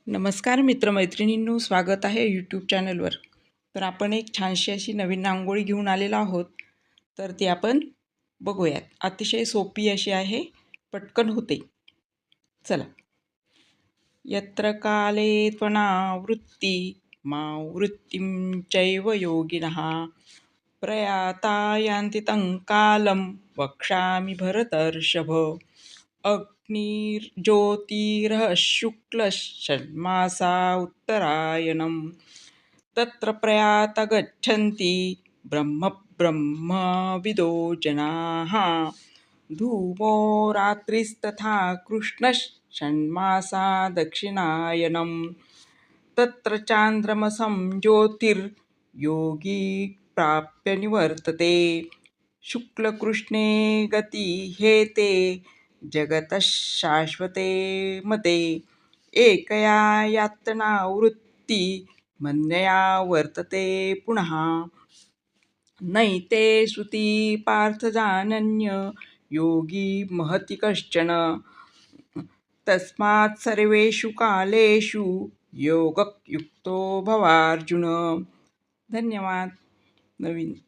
नमस्कार मित्रमैत्रिणींनो, स्वागत आहे यूट्यूब चॅनलवर. तर आपण एक छानशी अशी नवीन रांगोळी घेऊन आलेलो आहोत. तर ती आपण बघूयात. अतिशय सोपी अशी आहे, पटकन होते. चला. यत्र काले त्वनावृत्ती मावृत्तिं चैव योगिनः प्रयाता यान्ति तं कालं वक्ष्यामि भरतर्षभ. अग्निर्ज्योतिरः शुक्लषण्मासा उत्तरायणं तत्र प्रयाता गच्छन्ति ब्रह्मविदो जनाः. धूमो रात्रिस्तथा कृष्णषण्मासा दक्षिणायनं तत्र चान्द्रमसं ज्योतिर्योगी प्राप्य निवर्तते. शुक्लकृष्णे गति हेते जगतः शाश्वते मते. एकया यातनावृत्ति मन्यया वर्तते पुनः. नैते श्रुति पार्थ जानन्य योगी महति कश्चन. तस्मात् सर्वेषु कालेषु योगयुक्तो भवार्जुन. धन्यवाद. नवीन